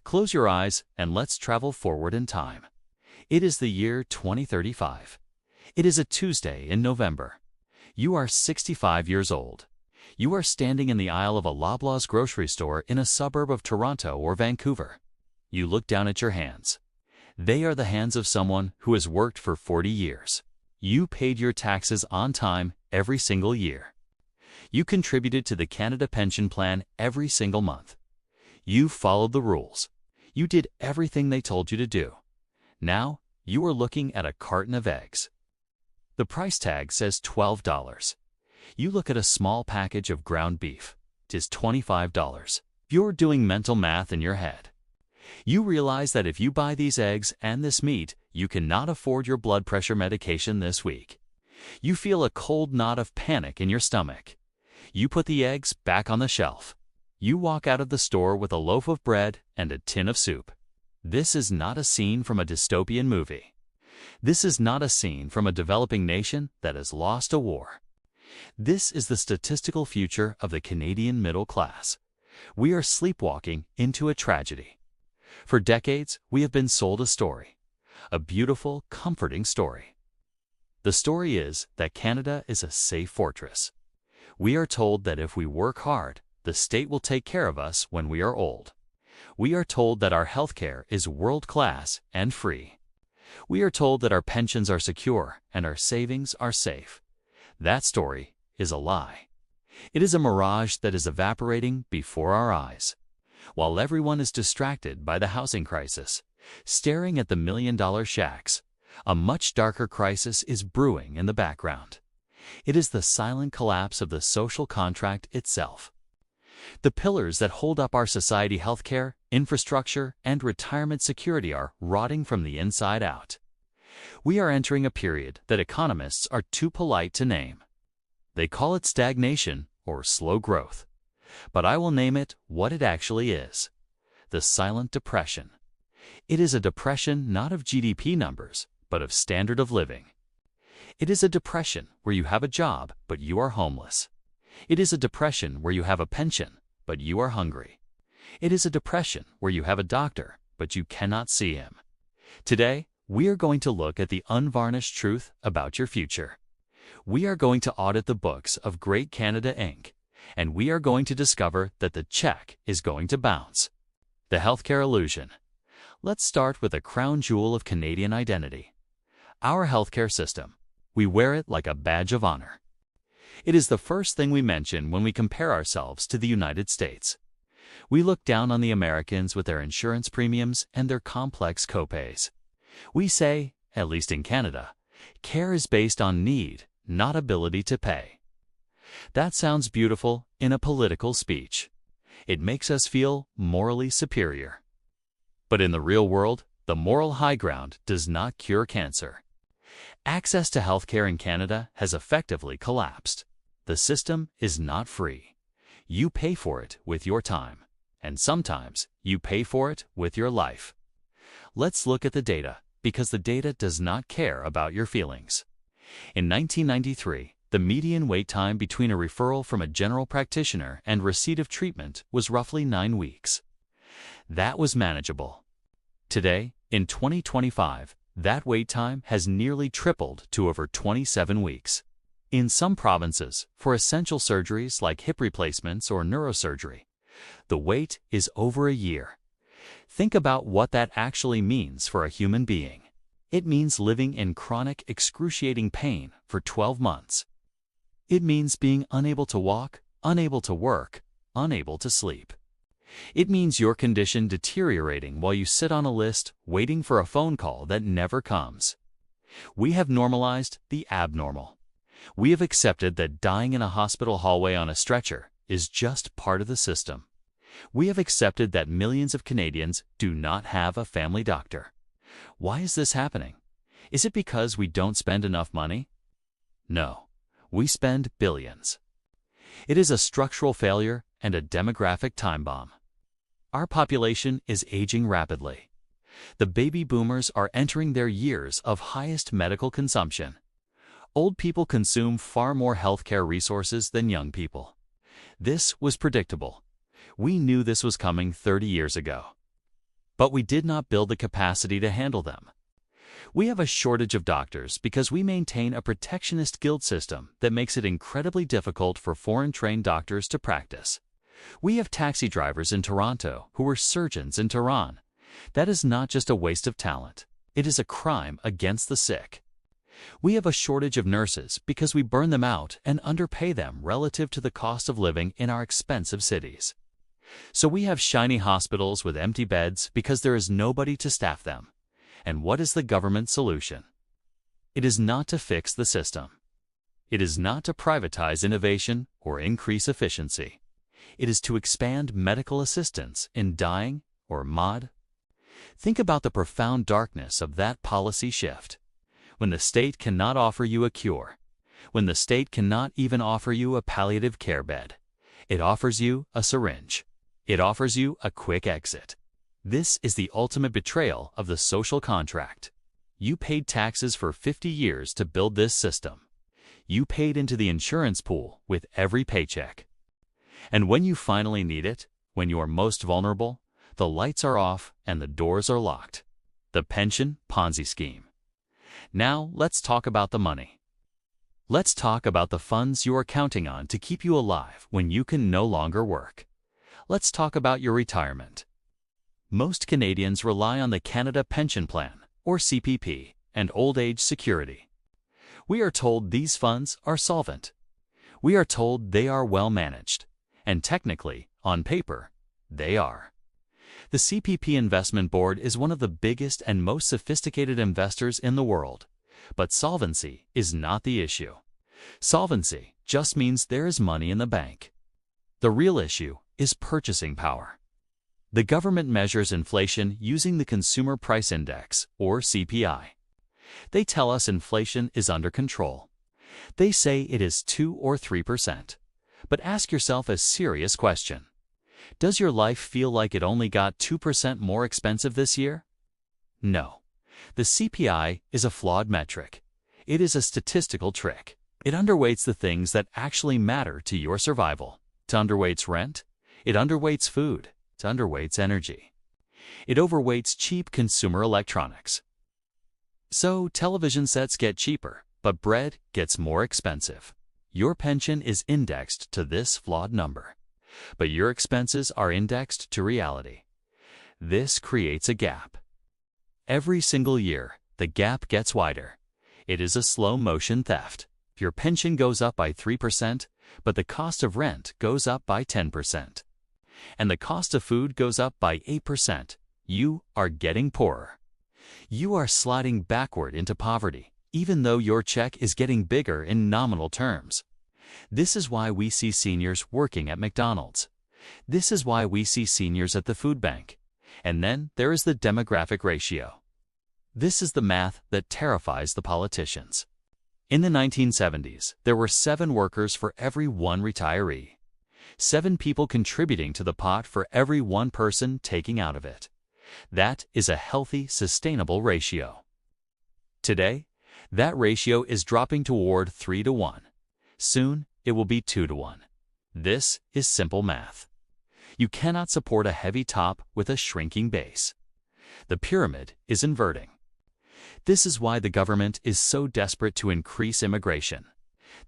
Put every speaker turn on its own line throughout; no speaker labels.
Close your eyes and let's travel forward in time. It is the year 2035. It is a Tuesday in November. You are 65 years old. You are standing in the aisle of a Loblaws grocery store in a suburb of Toronto or Vancouver. You look down at your hands. They are the hands of someone who has worked for 40 years. You paid your taxes on time every single year. You contributed to the Canada Pension Plan every single month. You followed the rules. You did everything they told you to do. Now, you are looking at a carton of eggs. The price tag says $12. You look at a small package of ground beef. It is $25. You're doing mental math in your head. You realize that if you buy these eggs and this meat, you cannot afford your blood pressure medication this week. You feel a cold knot of panic in your stomach. You put the eggs back on the shelf. You walk out of the store with a loaf of bread and a tin of soup. This is not a scene from a dystopian movie. This is not a scene from a developing nation that has lost a war. This is the statistical future of the Canadian middle class. We are sleepwalking into a tragedy. For decades, we have been sold a story. A beautiful, comforting story. The story is that Canada is a safe fortress. We are told that if we work hard, the state will take care of us when we are old. We are told that our healthcare is world-class and free. We are told that our pensions are secure and our savings are safe. That story is a lie. It is a mirage that is evaporating before our eyes. While everyone is distracted by the housing crisis, staring at the million-dollar shacks, a much darker crisis is brewing in the background. It is the silent collapse of the social contract itself. The pillars that hold up our society, healthcare, infrastructure, and retirement security, are rotting from the inside out. We are entering a period that economists are too polite to name. They call it stagnation or slow growth. But I will name it what it actually is: the silent depression. It is a depression not of GDP numbers, but of standard of living. It is a depression where you have a job, but you are homeless. It is a depression where you have a pension, but you are hungry. It is a depression where you have a doctor, but you cannot see him. Today, we are going to look at the unvarnished truth about your future. We are going to audit the books of Great Canada Inc., and we are going to discover that the check is going to bounce. The healthcare illusion. Let's start with the crown jewel of Canadian identity. Our healthcare system. We wear it like a badge of honor. It is the first thing we mention when we compare ourselves to the United States. We look down on the Americans with their insurance premiums and their complex copays. We say, at least in Canada, care is based on need, not ability to pay. That sounds beautiful in a political speech. It makes us feel morally superior. But in the real world, the moral high ground does not cure cancer. Access to healthcare in Canada has effectively collapsed. The system is not free. You pay for it with your time, and sometimes you pay for it with your life. Let's look at the data, because the data does not care about your feelings. In 1993, the median wait time between a referral from a general practitioner and receipt of treatment was roughly 9 weeks. That was manageable. Today, in 2025, that wait time has nearly tripled to over 27 weeks. In some provinces, for essential surgeries like hip replacements or neurosurgery, the wait is over a year. Think about what that actually means for a human being. It means living in chronic, excruciating pain for 12 months. It means being unable to walk, unable to work, unable to sleep. It means your condition deteriorating while you sit on a list waiting for a phone call that never comes. We have normalized the abnormal. We have accepted that dying in a hospital hallway on a stretcher is just part of the system. We have accepted that millions of Canadians do not have a family doctor. Why is this happening? Is it because we don't spend enough money? No. We spend billions. It is a structural failure and a demographic time bomb. Our population is aging rapidly. The baby boomers are entering their years of highest medical consumption. Old people consume far more healthcare resources than young people. This was predictable. We knew this was coming 30 years ago. but we did not build the capacity to handle them. We have a shortage of doctors because we maintain a protectionist guild system that makes it incredibly difficult for foreign-trained doctors to practice. We have taxi drivers in Toronto who are surgeons in Tehran. That is not just a waste of talent. It is a crime against the sick. We have a shortage of nurses because we burn them out and underpay them relative to the cost of living in our expensive cities. So we have shiny hospitals with empty beds because there is nobody to staff them. And what is the government solution? It is not to fix the system. It is not to privatize innovation or increase efficiency. It is to expand medical assistance in dying or MOD. Think about the profound darkness of that policy shift. When the state cannot offer you a cure, when the state cannot even offer you a palliative care bed, it offers you a syringe. It offers you a quick exit. This is the ultimate betrayal of the social contract. You paid taxes for 50 years to build this system. You paid into the insurance pool with every paycheck. And when you finally need it, when you are most vulnerable, the lights are off and the doors are locked. The pension Ponzi scheme. Now let's talk about the money. Let's talk about the funds you are counting on to keep you alive when you can no longer work. Let's talk about your retirement. Most Canadians rely on the Canada Pension Plan, or CPP, and old age security. We are told these funds are solvent. We are told they are well managed. And technically, on paper, they are. The CPP Investment Board is one of the biggest and most sophisticated investors in the world. But solvency is not the issue. Solvency just means there is money in the bank. The real issue is purchasing power. The government measures inflation using the Consumer Price Index, or CPI. They tell us inflation is under control. They say it is 2 or 3%. But ask yourself a serious question. Does your life feel like it only got 2% more expensive this year? No. The CPI is a flawed metric. It is a statistical trick. It underweights the things that actually matter to your survival. It underweights rent. It underweights food. It underweights energy. It overweights cheap consumer electronics. So television sets get cheaper, but bread gets more expensive. Your pension is indexed to this flawed number. But your expenses are indexed to reality. This creates a gap. Every single year, the gap gets wider. It is a slow-motion theft. Your pension goes up by 3%, but the cost of rent goes up by 10%. And the cost of food goes up by 8%. You are getting poorer. You are sliding backward into poverty, even though your check is getting bigger in nominal terms. This is why we see seniors working at McDonald's. This is why we see seniors at the food bank. And then there is the demographic ratio. This is the math that terrifies the politicians. In the 1970s, there were 7 workers for every 1 retiree. 7 people contributing to the pot for every 1 person taking out of it. That is a healthy, sustainable ratio. Today, that ratio is dropping toward 3-to-1. Soon, it will be 2-to-1. This is simple math. You cannot support a heavy top with a shrinking base. The pyramid is inverting. This is why the government is so desperate to increase immigration.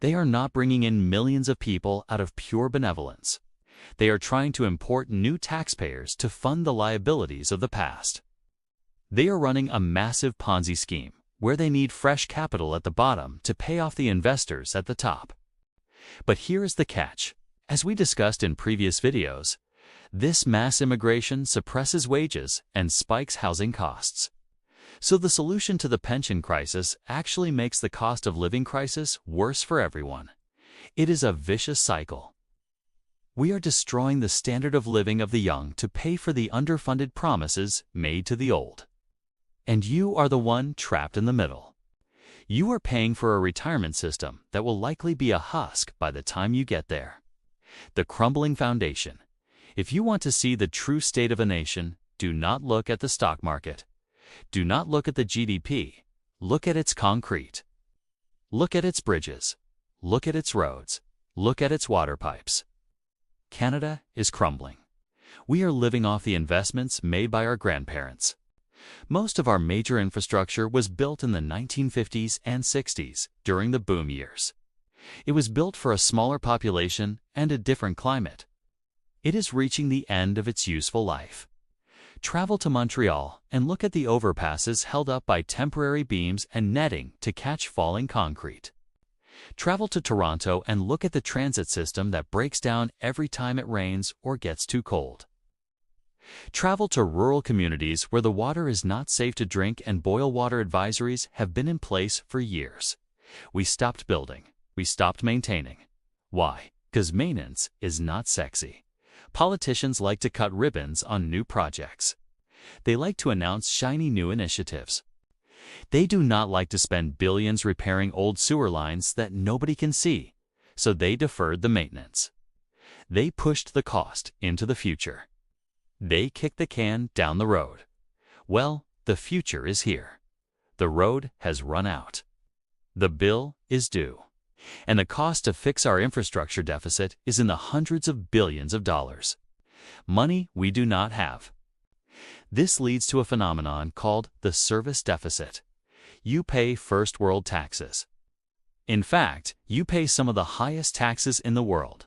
They are not bringing in millions of people out of pure benevolence. They are trying to import new taxpayers to fund the liabilities of the past. They are running a massive Ponzi scheme where they need fresh capital at the bottom to pay off the investors at the top. But here is the catch. As we discussed in previous videos, this mass immigration suppresses wages and spikes housing costs. So the solution to the pension crisis actually makes the cost of living crisis worse for everyone. It is a vicious cycle. We are destroying the standard of living of the young to pay for the underfunded promises made to the old. And you are the one trapped in the middle. You are paying for a retirement system that will likely be a husk by the time you get there. The crumbling foundation. If you want to see the true state of a nation, do not look at the stock market. Do not look at the GDP. Look at its concrete. Look at its bridges. Look at its roads. Look at its water pipes. Canada is crumbling. We are living off the investments made by our grandparents. Most of our major infrastructure was built in the 1950s and 60s during the boom years. It was built for a smaller population and a different climate. It is reaching the end of its useful life. Travel to Montreal and look at the overpasses held up by temporary beams and netting to catch falling concrete. Travel to Toronto and look at the transit system that breaks down every time it rains or gets too cold. Travel to rural communities where the water is not safe to drink and boil water advisories have been in place for years. We stopped building. We stopped maintaining. Why? Because maintenance is not sexy. Politicians like to cut ribbons on new projects. They like to announce shiny new initiatives. They do not like to spend billions repairing old sewer lines that nobody can see, so they deferred the maintenance. They pushed the cost into the future. They kicked the can down the road. Well, the future is here. The road has run out. The bill is due. And the cost to fix our infrastructure deficit is in the hundreds of billions of dollars. Money we do not have. This leads to a phenomenon called the service deficit. You pay first world taxes. In fact, you pay some of the highest taxes in the world,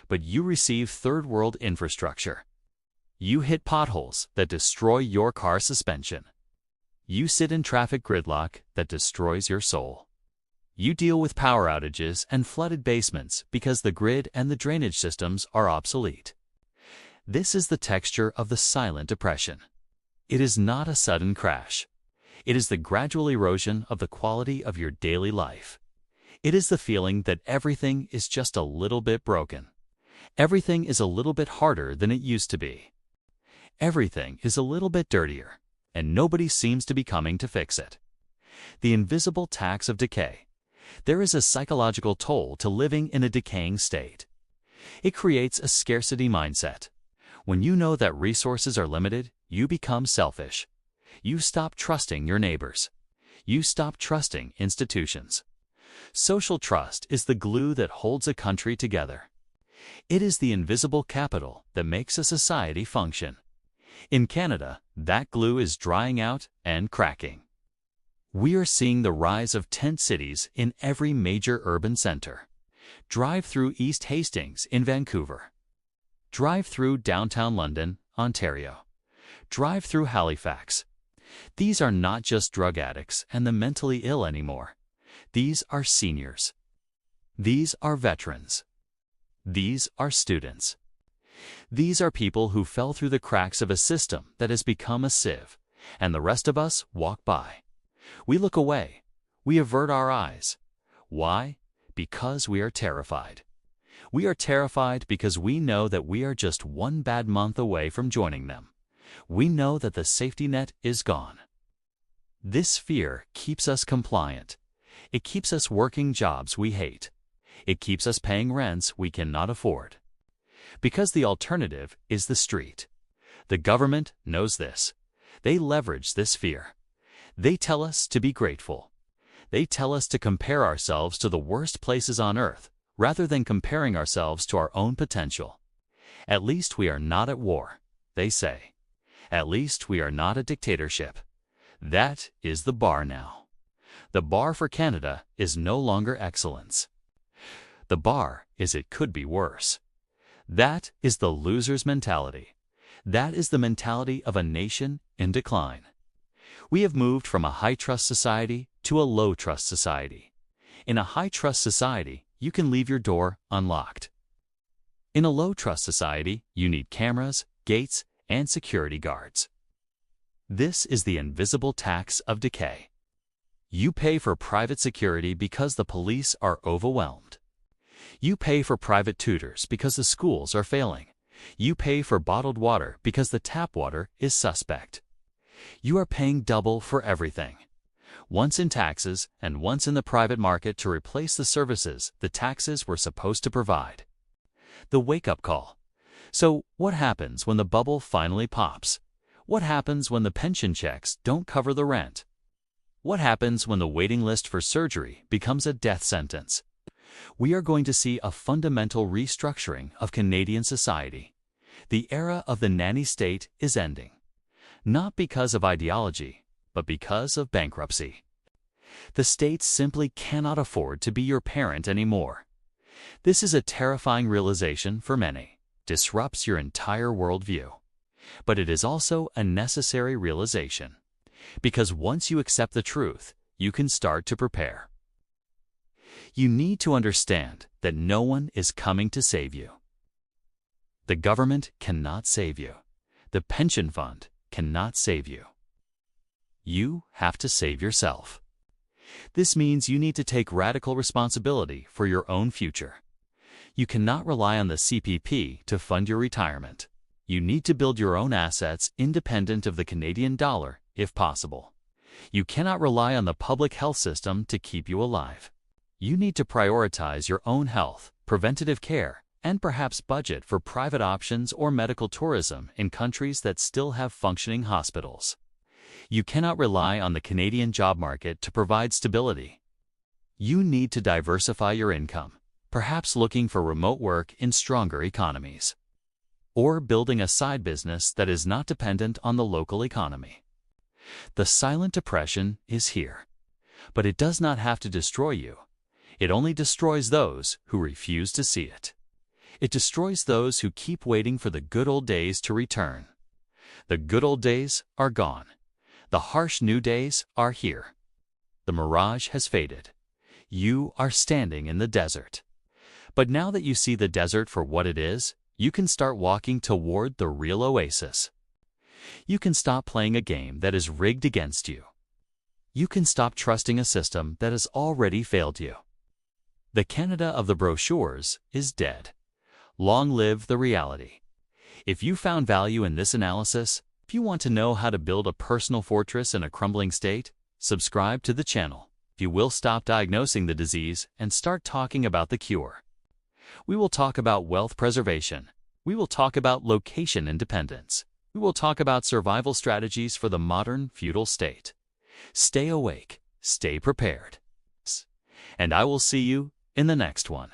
but you receive third world infrastructure. You hit potholes that destroy your car suspension. You sit in traffic gridlock that destroys your soul. You deal with power outages and flooded basements because the grid and the drainage systems are obsolete. This is the texture of the silent depression. It is not a sudden crash. It is the gradual erosion of the quality of your daily life. It is the feeling that everything is just a little bit broken. Everything is a little bit harder than it used to be. Everything is a little bit dirtier, and nobody seems to be coming to fix it. The invisible tax of decay. There is a psychological toll to living in a decaying state. It creates a scarcity mindset. When you know that resources are limited, you become selfish. You stop trusting your neighbors. You stop trusting institutions. Social trust is the glue that holds a country together. It is the invisible capital that makes a society function. In Canada, that glue is drying out and cracking. We are seeing the rise of tent cities in every major urban center. Drive through East Hastings in Vancouver. Drive through downtown London, Ontario. Drive through Halifax. These are not just drug addicts and the mentally ill anymore. These are seniors. These are veterans. These are students. These are people who fell through the cracks of a system that has become a sieve, and the rest of us walk by. We look away. We avert our eyes. Why? Because we are terrified. We are terrified because we know that we are just one bad month away from joining them. We know that the safety net is gone. This fear keeps us compliant. It keeps us working jobs we hate. It keeps us paying rents we cannot afford. Because the alternative is the street. The government knows this. They leverage this fear. They tell us to be grateful. They tell us to compare ourselves to the worst places on earth rather than comparing ourselves to our own potential. At least we are not at war, they say. At least we are not a dictatorship. That is the bar now. The bar for Canada is no longer excellence. The bar is it could be worse. That is the loser's mentality. That is the mentality of a nation in decline. We have moved from a high-trust society to a low-trust society. In a high-trust society, you can leave your door unlocked. In a low-trust society, you need cameras, gates, and security guards. This is the invisible tax of decay. You pay for private security because the police are overwhelmed. You pay for private tutors because the schools are failing. You pay for bottled water because the tap water is suspect. You are paying double for everything. Once in taxes and once in the private market to replace the services the taxes were supposed to provide. The wake-up call. So what happens when the bubble finally pops? What happens when the pension checks don't cover the rent? What happens when the waiting list for surgery becomes a death sentence? We are going to see a fundamental restructuring of Canadian society. The era of the nanny state is ending, not because of ideology, but because of bankruptcy. The state simply cannot afford to be your parent anymore. This is a terrifying realization for many, disrupts your entire worldview. But it is also a necessary realization, because once you accept the truth, you can start to prepare. You need to understand that no one is coming to save you. The government cannot save you. The pension fund cannot save you. You have to save yourself. This means you need to take radical responsibility for your own future. You cannot rely on the CPP to fund your retirement. You need to build your own assets independent of the Canadian dollar, if possible. You cannot rely on the public health system to keep you alive. You need to prioritize your own health, preventative care, and perhaps budget for private options or medical tourism in countries that still have functioning hospitals. You cannot rely on the Canadian job market to provide stability. You need to diversify your income, perhaps looking for remote work in stronger economies, or building a side business that is not dependent on the local economy. The silent depression is here, but it does not have to destroy you. It only destroys those who refuse to see it. It destroys those who keep waiting for the good old days to return. The good old days are gone. The harsh new days are here. The mirage has faded. You are standing in the desert. But now that you see the desert for what it is, you can start walking toward the real oasis. You can stop playing a game that is rigged against you. You can stop trusting a system that has already failed you. The Canada of the brochures is dead. Long live the reality. If you found value in this analysis, if you want to know how to build a personal fortress in a crumbling state, subscribe to the channel. You will stop diagnosing the disease and start talking about the cure. We will talk about wealth preservation. We will talk about location independence. We will talk about survival strategies for the modern feudal state. Stay awake, stay prepared. And I will see you in the next one.